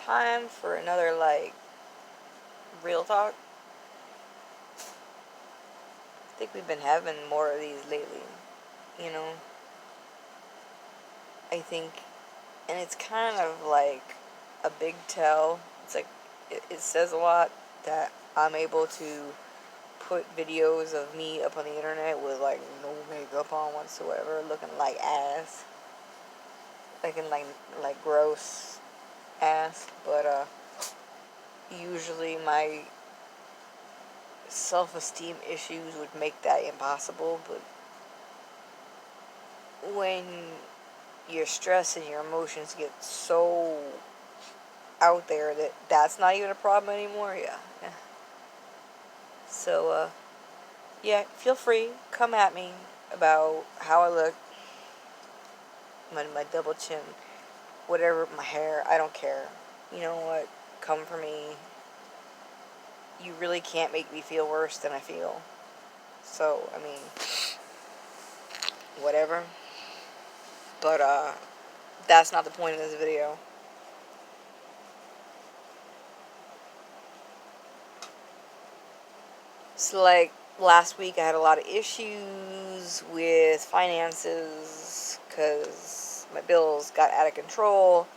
time for another, like, real talk. I think we've been having more of these lately, you know? I think, and it's kind of like a big tell. It's like, it says a lot that I'm able to put videos of me up on the internet with, like, no makeup on whatsoever, looking like ass. Looking like gross ass, but, usually my self-esteem issues would make that impossible, but when your stress and your emotions get so out there that that's not even a problem anymore, yeah. So, yeah, feel free, come at me about how I look, my double chin, whatever, my hair, I don't care. You know what? Come for me. You really can't make me feel worse than I feel. So, I mean, whatever. But, that's not the point of this video. So, like, last week I had a lot of issues with finances because my bills got out of control.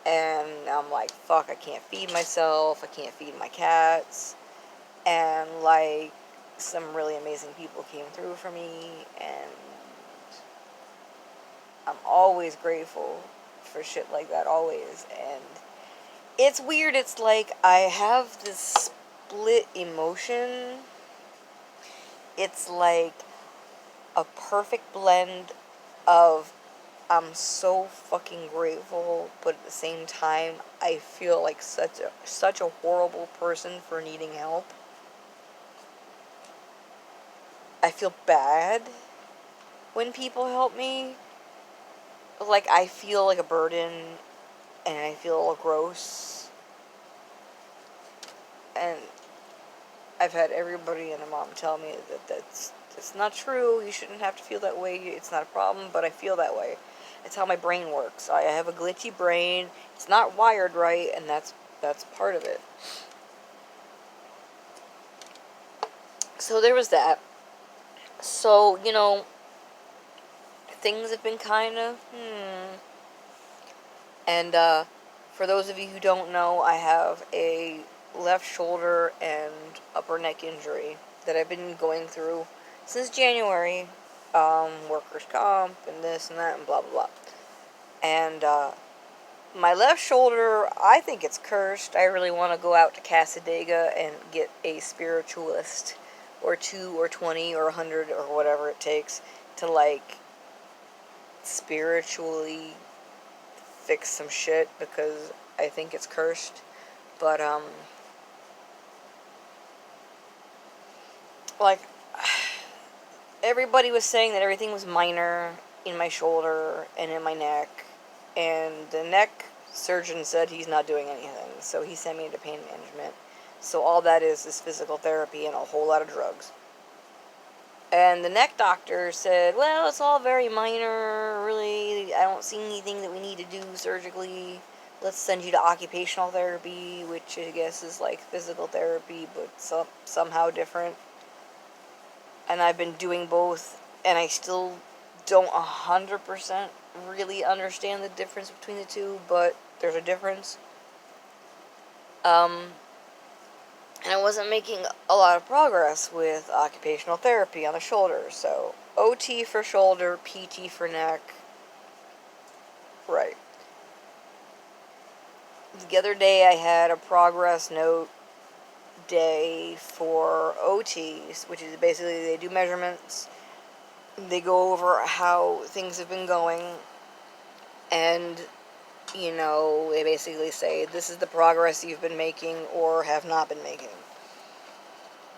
And I'm like, fuck, I can't feed myself. I can't feed my cats. And, like, some really amazing people came through for me. And I'm always grateful for shit like that, always. And it's weird. It's like I have this split emotion. It's like a perfect blend of I'm so fucking grateful, but at the same time, I feel like such a horrible person for needing help. I feel bad when people help me. Like, I feel like a burden, and I feel a little gross. And I've had everybody and their mom tell me that that's not true. You shouldn't have to feel that way. It's not a problem, but I feel that way. It's how my brain works. I have a glitchy brain. It's not wired right, and that's part of it. So there was that. So, things have been kind of, And, for those of you who don't know, I have a left shoulder and upper neck injury that I've been going through since January. Workers' comp and this and that and blah, blah, blah. And, my left shoulder, I think it's cursed. I really want to go out to Casadega and get a spiritualist or 2 or 20 or 100 or whatever it takes to, like, spiritually fix some shit because I think it's cursed. But, like, everybody was saying that everything was minor in my shoulder and in my neck. And the neck surgeon said he's not doing anything. So he sent me into pain management. So all that is physical therapy and a whole lot of drugs. And the neck doctor said, well, it's all very minor. Really, I don't see anything that we need to do surgically. Let's send you to occupational therapy, which I guess is like physical therapy, but somehow different. And I've been doing both, and I still don't 100% really understand the difference between the two, but there's a difference. And I wasn't making a lot of progress with occupational therapy on the shoulder, so OT for shoulder, PT for neck. Right. The other day I had a progress note day for OTs, which is basically they do measurements, they go over how things have been going, and, they basically say this is the progress you've been making or have not been making.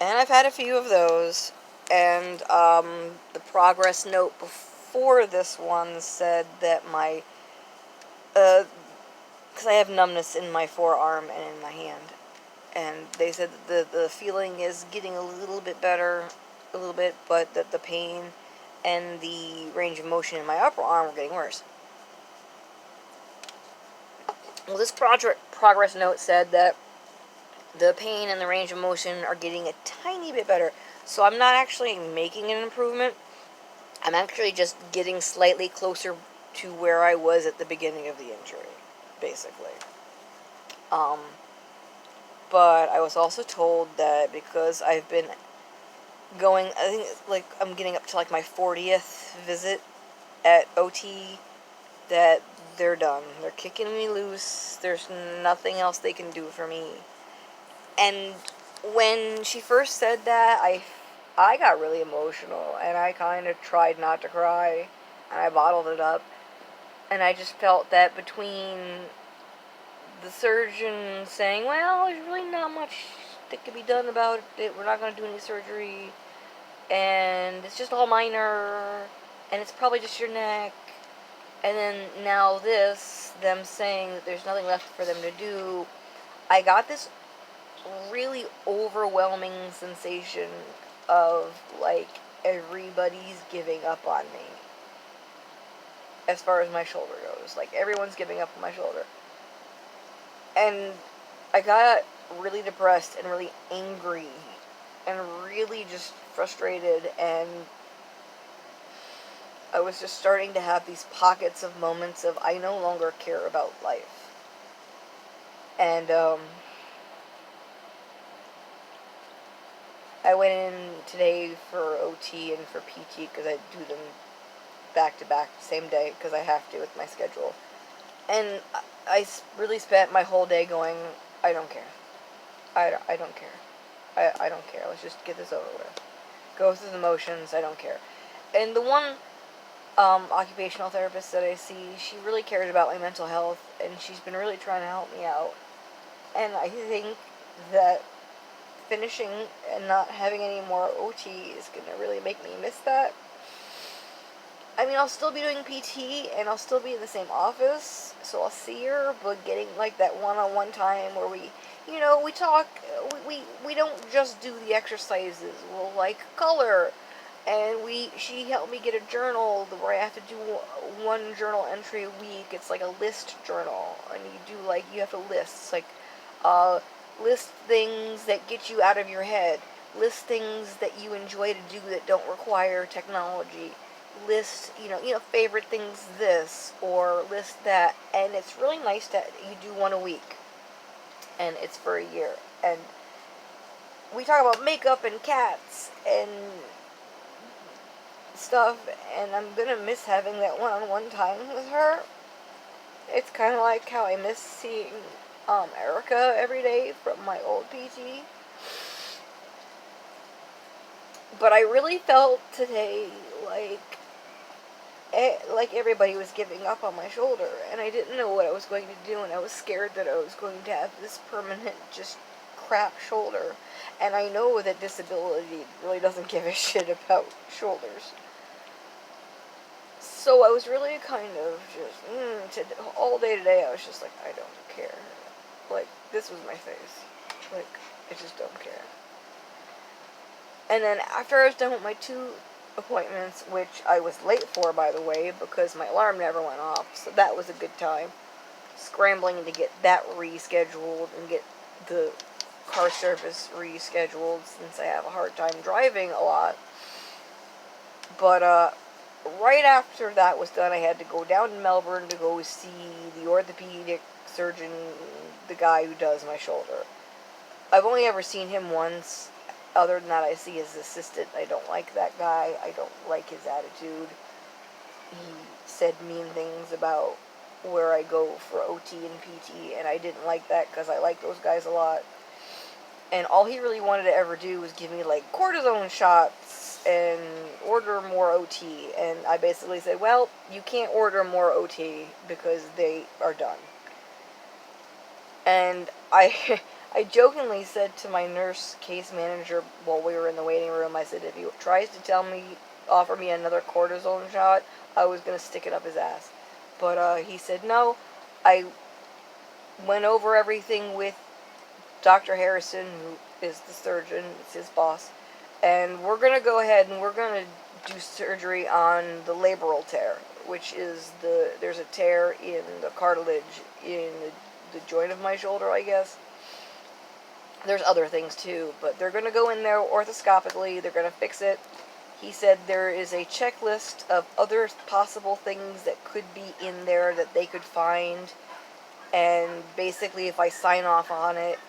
And I've had a few of those, and the progress note before this one said that my, because I have numbness in my forearm and in my hand, and they said that the feeling is getting a little bit better, a little bit, but that the pain and the range of motion in my upper arm were getting worse. Well, this progress note said that the pain and the range of motion are getting a tiny bit better. So I'm not actually making an improvement. I'm actually just getting slightly closer to where I was at the beginning of the injury, basically. Um, but I was also told that because I've been going, I think like I'm getting up to like my 40th visit at OT, that they're done. They're kicking me loose. There's nothing else they can do for me. And when she first said that, I got really emotional, and I kind of tried not to cry, and I bottled it up. And I just felt that between the surgeon saying, well, there's really not much that can be done about it, we're not going to do any surgery, and it's just all minor, and it's probably just your neck, and then now them saying that there's nothing left for them to do, I got this really overwhelming sensation of like everybody's giving up on me as far as my shoulder goes. Like everyone's giving up on my shoulder. And I got really depressed and really angry and really just frustrated, and I was just starting to have these pockets of moments of I no longer care about life. And I went in today for OT and for PT because I do them back to back same day because I have to with my schedule. And I really spent my whole day going, I don't care. I don't care. I don't care. Let's just get this over with. Go through the motions. I don't care. And the one occupational therapist that I see, she really cares about my mental health, and she's been really trying to help me out. And I think that finishing and not having any more OT is going to really make me miss that. I mean, I'll still be doing PT, and I'll still be in the same office, so I'll see her, but getting, like, that one-on-one time where we talk, we don't just do the exercises, we'll, like, color, and she helped me get a journal where I have to do one journal entry a week. It's like a list journal, and you have to list, like, list things that get you out of your head, list things that you enjoy to do that don't require technology, list, favorite things this, or list that, and it's really nice that you do one a week, and it's for a year, and we talk about makeup and cats and stuff, and I'm gonna miss having that one-on-one time with her. It's kind of like how I miss seeing Erica every day from my old PT. But I really felt today like everybody was giving up on my shoulder, and I didn't know what I was going to do, and I was scared that I was going to have this permanent, just crap shoulder. And I know that disability really doesn't give a shit about shoulders. So I was really kind of just, all day today I was just like, I don't care. Like, this was my face. Like, I just don't care. And then after I was done with my 2 appointments, which I was late for, by the way, because my alarm never went off, so that was a good time. Scrambling to get that rescheduled and get the car service rescheduled since I have a hard time driving a lot. But right after that was done, I had to go down to Melbourne to go see the orthopedic surgeon, the guy who does my shoulder. I've only ever seen him once. Other than that, I see his assistant. I don't like that guy. I don't like his attitude. He said mean things about where I go for OT and PT, and I didn't like that because I like those guys a lot. And all he really wanted to ever do was give me, like, cortisone shots and order more OT. And I basically said, well, you can't order more OT because they are done. And I jokingly said to my nurse case manager while we were in the waiting room, I said, if he tries to offer me another cortisone shot, I was going to stick it up his ass. But he said no. I went over everything with Dr. Harrison, who is the surgeon, it's his boss, and we're going to go ahead and we're going to do surgery on the labral tear, which is there's a tear in the cartilage in the joint of my shoulder, I guess. There's other things too, but they're going to go in there orthoscopically. They're going to fix it. He said there is a checklist of other possible things that could be in there that they could find. And basically, if I sign off on it,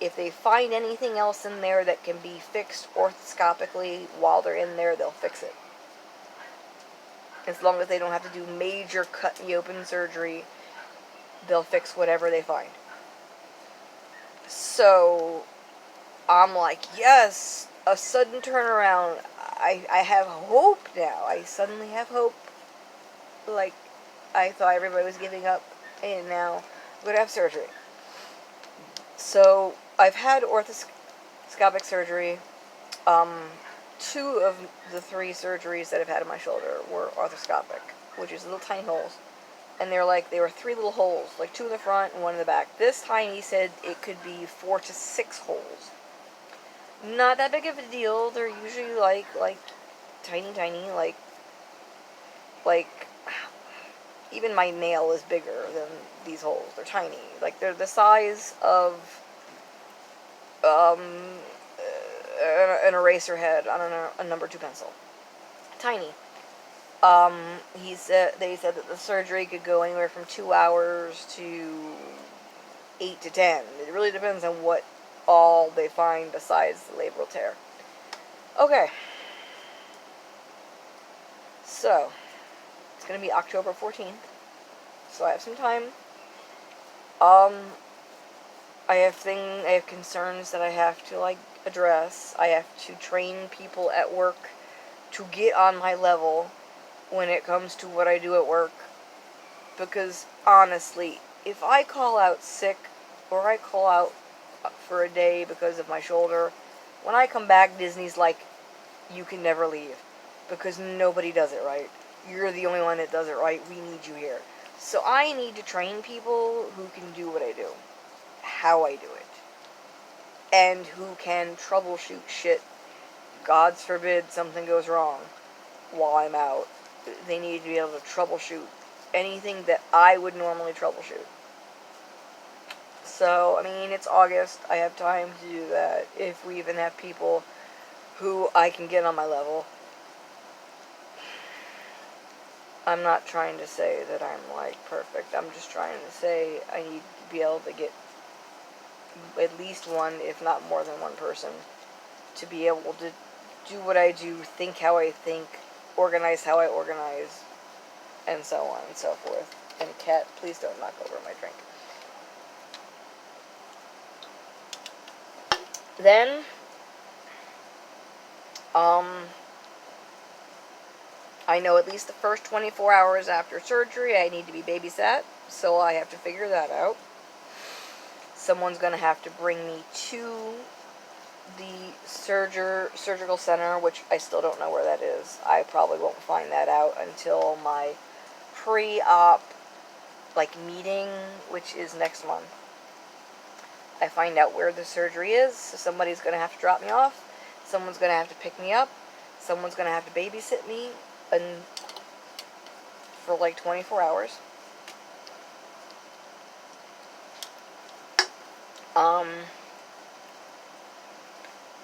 if they find anything else in there that can be fixed orthoscopically while they're in there, they'll fix it. As long as they don't have to do major cut me open surgery, they'll fix whatever they find. So, I'm like, yes, a sudden turnaround. I have hope now. I suddenly have hope. Like, I thought everybody was giving up, and now I'm going to have surgery. So, I've had orthoscopic surgery. 2 of the 3 surgeries that I've had in my shoulder were orthoscopic, which is little tiny holes. And they were 3 little holes, like 2 in the front and 1 in the back. This time he said it could be 4 to 6 holes. Not that big of a deal. They're usually like tiny, like even my nail is bigger than these holes. They're tiny. Like, they're the size of an eraser head on a number 2 pencil. Tiny. They said that the surgery could go anywhere from 2 hours to 8 to 10. It really depends on what all they find besides the labral tear. Okay. So, it's going to be October 14th. So I have some time. I have concerns that I have to, address. I have to train people at work to get on my level when it comes to what I do at work. Because, honestly, if I call out sick, or I call out for a day because of my shoulder, when I come back, Disney's like, you can never leave. Because nobody does it right. You're the only one that does it right. We need you here. So I need to train people who can do what I do. How I do it. And who can troubleshoot shit. God forbid something goes wrong while I'm out. They need to be able to troubleshoot anything that I would normally troubleshoot. So, I mean, it's August. I have time to do that. If we even have people who I can get on my level. I'm not trying to say that I'm, perfect. I'm just trying to say I need to be able to get at least one, if not more than one person, to be able to do what I do, think how I think, organize how I organize, and so on and so forth. And cat, please don't knock over my drink. Then, I know at least the first 24 hours after surgery I need to be babysat, so I have to figure that out. Someone's going to have to bring me to the surgical center, which I still don't know where that is. I probably won't find that out until my pre-op, meeting, which is next month. I find out where the surgery is, so somebody's going to have to drop me off. Someone's going to have to pick me up. Someone's going to have to babysit me for 24 hours.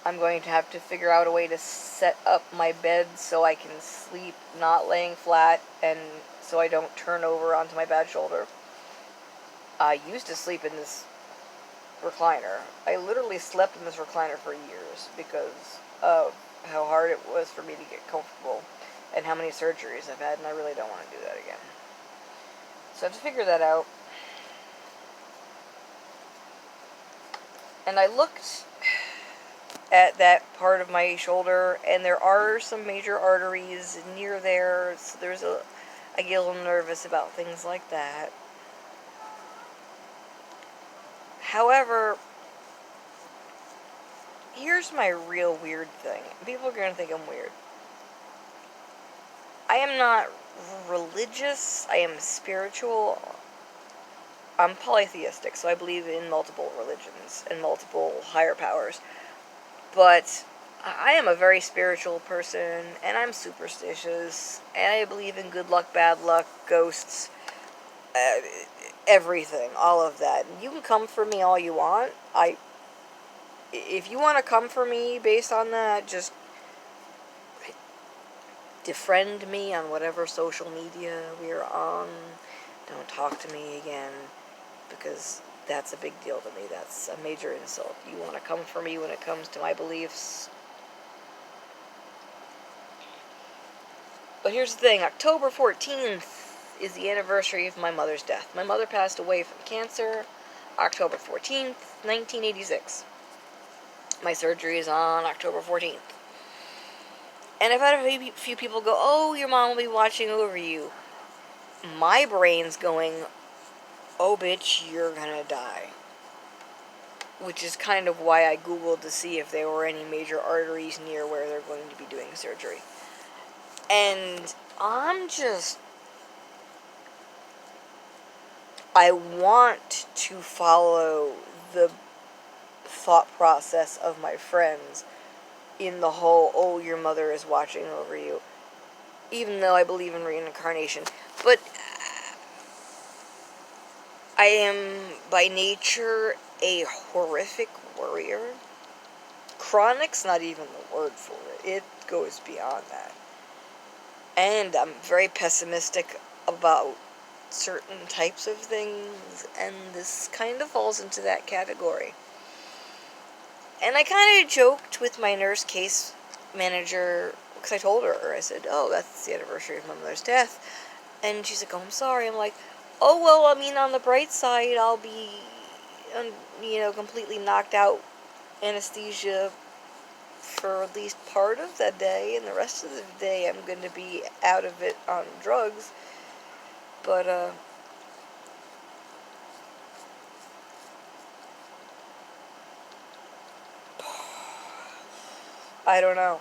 I'm going to have to figure out a way to set up my bed so I can sleep not laying flat and so I don't turn over onto my bad shoulder. I used to sleep in this recliner. I literally slept in this recliner for years because of how hard it was for me to get comfortable and how many surgeries I've had, and I really don't want to do that again. So I have to figure that out. And I looked at that part of my shoulder, and there are some major arteries near there, so I get a little nervous about things like that. However, here's my real weird thing. People are going to think I'm weird. I am not religious. I am spiritual. I'm polytheistic, so I believe in multiple religions and multiple higher powers. But I am a very spiritual person, and I'm superstitious, and I believe in good luck, bad luck, ghosts, uh, everything, all of that. You can come for me all you want. If you want to come for me based on that, just defriend me on whatever social media we're on. Don't talk to me again, because that's a big deal to me. That's a major insult. You want to come for me when it comes to my beliefs. But here's the thing, October 14th is the anniversary of my mother's death. My mother passed away from cancer October 14th, 1986. My surgery is on October 14th. And I've had a few people go, oh, your mom will be watching over you. My brain's going, oh, bitch, you're gonna die. Which is kind of why I Googled to see if there were any major arteries near where they're going to be doing surgery. And I want to follow the thought process of my friends in the whole, oh, your mother is watching over you. Even though I believe in reincarnation. But I am, by nature, a horrific worrier. Chronic's not even the word for it. It goes beyond that. And I'm very pessimistic about certain types of things, and this kind of falls into that category. And I kind of joked with my nurse case manager, because I told her, I said, oh, that's the anniversary of my mother's death. And she's like, oh, I'm sorry. I'm like, oh, well, I mean, on the bright side, I'll be, completely knocked out, anesthesia for at least part of that day, and the rest of the day I'm going to be out of it on drugs. But, I don't know.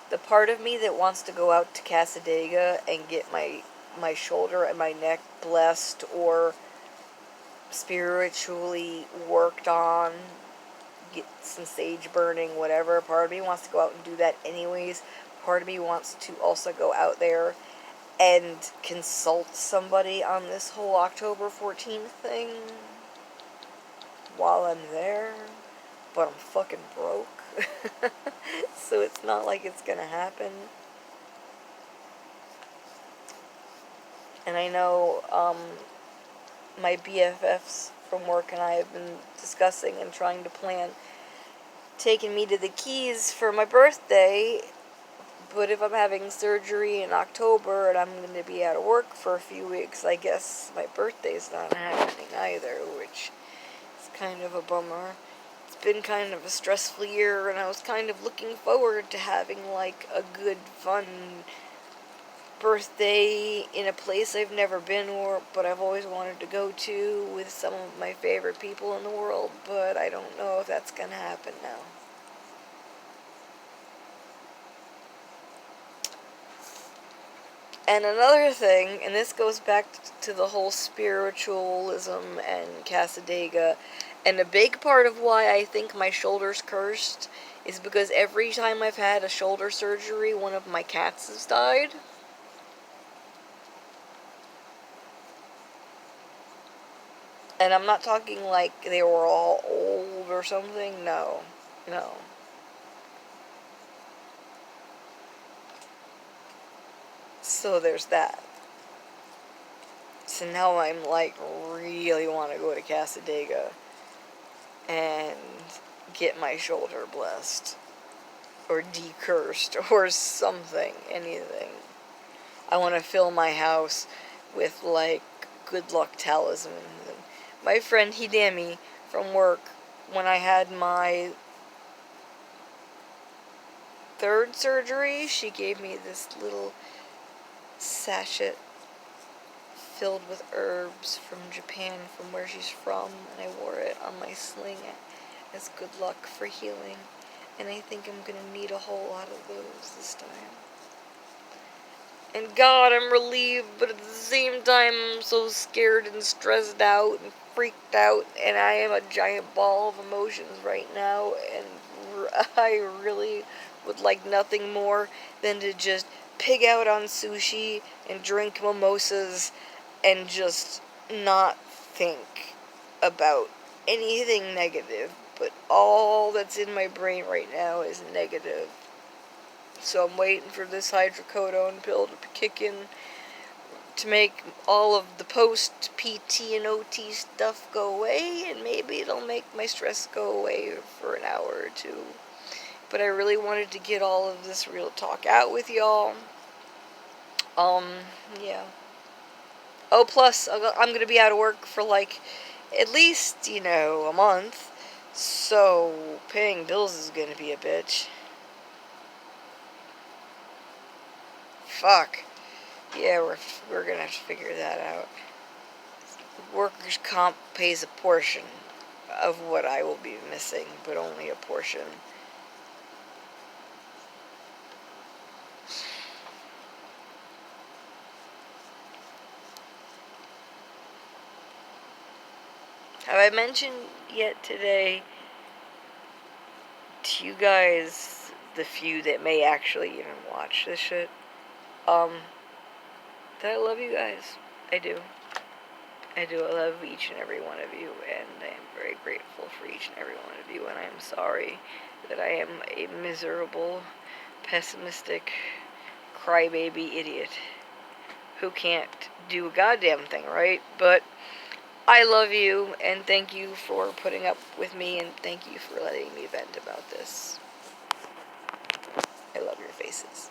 The part of me that wants to go out to Cassadaga and get my shoulder and my neck blessed or spiritually worked on, get some sage burning, whatever. Part of me wants to go out and do that anyways. Part of me wants to also go out there and consult somebody on this whole October 14th thing while I'm there. But I'm fucking broke. So it's not like it's gonna happen. And I know my BFFs from work and I have been discussing and trying to plan taking me to the Keys for my birthday. But if I'm having surgery in October and I'm going to be out of work for a few weeks, I guess my birthday's not happening either, which is kind of a bummer. It's been kind of a stressful year, and I was kind of looking forward to having, like, a good, fun birthday in a place I've never been but I've always wanted to go to with some of my favorite people in the world, but I don't know if that's going to happen now. And another thing, and this goes back to the whole spiritualism and Cassadaga, and a big part of why I think my shoulder's cursed is because every time I've had a shoulder surgery, one of my cats has died. And I'm not talking like they were all old or something, no. So there's that. So now I'm like really want to go to Cassadaga and get my shoulder blessed or decursed or something, anything. I want to fill my house with like good luck talismans. My friend Hidemi from work, when I had my third surgery, she gave me this little sachet filled with herbs from Japan, from where she's from, and I wore it on my sling as good luck for healing. And I think I'm gonna need a whole lot of those this time. And God, I'm relieved, but at the same time, I'm so scared and stressed out and freaked out, and I am a giant ball of emotions right now, and I really would like nothing more than to just pig out on sushi and drink mimosas and just not think about anything negative. But all that's in my brain right now is negative. So I'm waiting for this hydrocodone pill to kick in to make all of the post PT and OT stuff go away, and maybe it'll make my stress go away for an hour or two. But I really wanted to get all of this real talk out with y'all. Yeah. Oh, plus, I'm gonna be out of work for like at least, a month. So, paying bills is gonna be a bitch. Fuck. Yeah, we're gonna have to figure that out. Workers' comp pays a portion of what I will be missing, but only a portion. Have I mentioned yet today to you guys, the few that may actually even watch this shit, that I love you guys? I do. I do. I love each and every one of you, and I am very grateful for each and every one of you, and I am sorry that I am a miserable, pessimistic, crybaby idiot who can't do a goddamn thing right, but I love you, and thank you for putting up with me, and thank you for letting me vent about this. I love your faces.